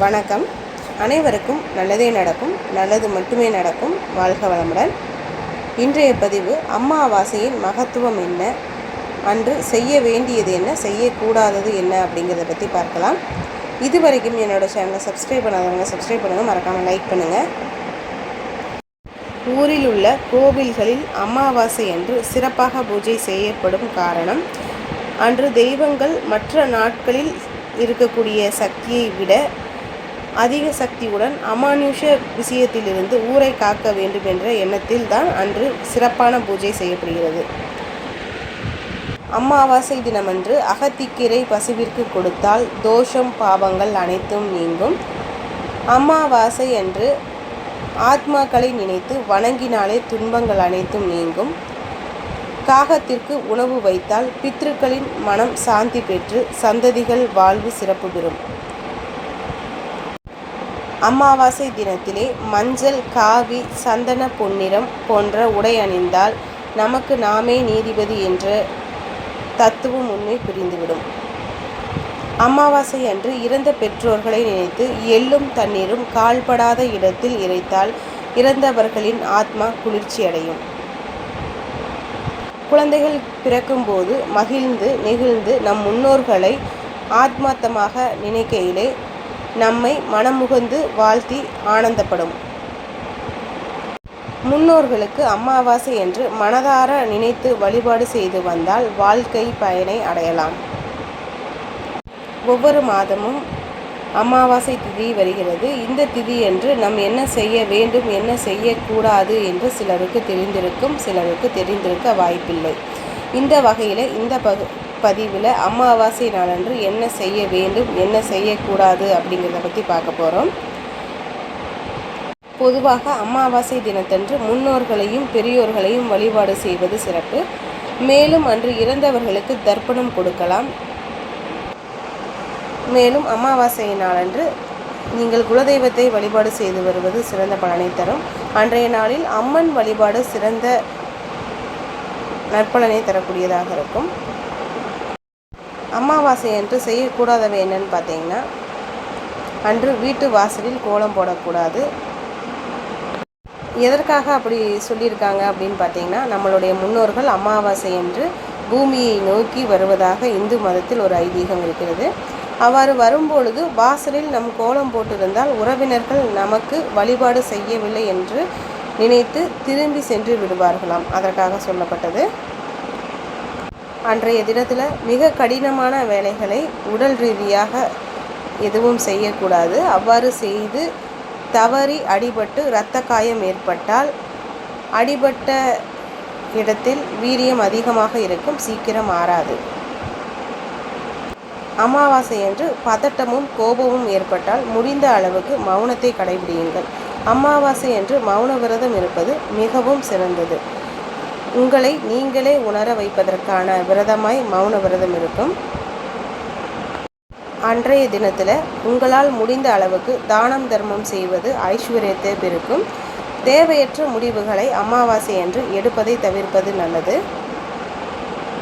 வணக்கம். அனைவருக்கும் நல்லதே நடக்கும், நல்லது மட்டுமே நடக்கும். வாழ்க வளமுடன். இன்றைய பதிவு அமாவாசையின் மகத்துவம் என்ன, அன்று செய்ய வேண்டியது என்ன, செய்யக்கூடாதது என்ன அப்படிங்கிறத பற்றி பார்க்கலாம். இதுவரைக்கும் என்னோடய சேனலை சப்ஸ்கிரைப் பண்ணாதவங்க சப்ஸ்கிரைப் பண்ணுங்கள், மறக்காமல் லைக் பண்ணுங்கள். ஊரில் உள்ள கோவில்களில் அமாவாசை அன்று சிறப்பாக பூஜை செய்யப்படும் காரணம், அன்று தெய்வங்கள் மற்ற நாட்களில் இருக்கக்கூடிய சக்தியை விட அதிக சக்தியுடன் அமானுஷ விஷயத்திலிருந்து ஊரை காக்க வேண்டும் என்ற எண்ணத்தில் தான் அன்று சிறப்பான பூஜை செய்யப்படுகிறது. அமாவாசை தினமன்று அகத்திக்கீரை பசுவிற்கு கொடுத்தால் தோஷம் பாவங்கள் அனைத்தும் நீங்கும். அமாவாசை அன்று ஆத்மாக்களை நினைத்து வணங்கினாலே துன்பங்கள் அனைத்தும் நீங்கும். காகத்திற்கு உணவு வைத்தால் பித்ருக்களின் மனம் சாந்தி பெற்று சந்ததிகள் வாழ்வு சிறப்பு பெறும். அமாவாசை தினத்திலே மஞ்சள், காவி, சந்தன பொன்னிறம் போன்ற உடை அணிந்தால் நமக்கு நாமே நீதிபதி என்ற தத்துவம் உண்மை புரிந்துவிடும். அமாவாசை அன்று இறந்த பெற்றோர்களை நினைத்து எள்ளும் தண்ணீரும் கால்படாத இடத்தில் இறைத்தால் இறந்தவர்களின் ஆத்மா குளிர்ச்சி அடையும். குழந்தைகள் பிறக்கும்போது மகிழ்ந்து நெகிழ்ந்து நம் முன்னோர்களை ஆத்மார்த்தமாக நினைக்கையிலே நம்மை மனமுகந்து வாழ்த்தி ஆனந்தப்படும். முன்னோர்களுக்கு அமாவாசை என்று மனதார நினைத்து வழிபாடு செய்து வந்தால் வாழ்க்கை பயனை அடையலாம். ஒவ்வொரு மாதமும் அமாவாசை திதி வருகிறது. இந்த திதி என்று நாம் என்ன செய்ய வேண்டும், என்ன செய்யக்கூடாது என்று சிலருக்கு தெரிந்திருக்கும், சிலருக்கு தெரிந்திருக்க வாய்ப்பில்லை. இந்த வகையில் இந்த பதிவில் அமாவாசை நாளன்று என்ன செய்ய வேண்டும், என்ன செய்யக்கூடாது அப்படிங்கிறத பற்றி பார்க்க போகிறோம். பொதுவாக அமாவாசை தினத்தன்று முன்னோர்களையும் பெரியோர்களையும் வழிபாடு செய்வது சிறப்பு. மேலும் அன்று இறந்தவர்களுக்கு தர்ப்பணம் கொடுக்கலாம். மேலும் அமாவாசை நாளன்று நீங்கள் குலதெய்வத்தை வழிபாடு செய்து வருவது சிறந்த பலனை தரும். அன்றைய நாளில் அம்மன் வழிபாடு சிறந்த நற்பலனை தரக்கூடியதாக இருக்கும். அமாவாசை அன்று செய்யக்கூடாதவை என்னன்னு பார்த்தீங்கன்னா, அன்று வீட்டு வாசலில் கோலம் போடக்கூடாது. எதற்காக அப்படி சொல்லியிருக்காங்க அப்படின்னு பார்த்தீங்கன்னா, நம்மளுடைய முன்னோர்கள் அமாவாசை அன்று பூமியை நோக்கி வருவதாக இந்து மதத்தில் ஒரு ஐதீகம் இருக்கிறது. அவ்வாறு வரும்பொழுது வாசலில் நம் கோலம் போட்டிருந்தால் உறவினர்கள் நமக்கு வழிபாடு செய்யவில்லை என்று நினைத்து திரும்பி சென்று விடுவார்களாம். அதற்காக சொல்லப்பட்டது. அன்றைய தினத்தில் மிக கடினமான வேலைகளை உடல் ரீதியாக எதுவும் செய்யக்கூடாது. அவ்வாறு செய்து தவறி அடிபட்டு இரத்த காயம் ஏற்பட்டால் அடிபட்ட இடத்தில் வீரியம் அதிகமாக இருக்கும், சீக்கிரம் ஆறாது. அமாவாசை அன்று பதட்டமும் கோபமும் ஏற்பட்டால் முடிந்த அளவுக்கு மௌனத்தை கடைபிடியுங்கள். அமாவாசை அன்று மௌன விரதம் இருப்பது மிகவும் சிறந்தது. உங்களை நீங்களே உணர வைப்பதற்கான விரதமாய் மௌன விரதம் இருக்கும். அன்றைய தினத்தில் உங்களால் முடிந்த அளவுக்கு தானம் தர்மம் செய்வது ஐஸ்வர்யத்தை பெருக்கும். தேவையற்ற முடிவுகளை அமாவாசை அன்று எடுப்பதை தவிர்ப்பது நல்லது.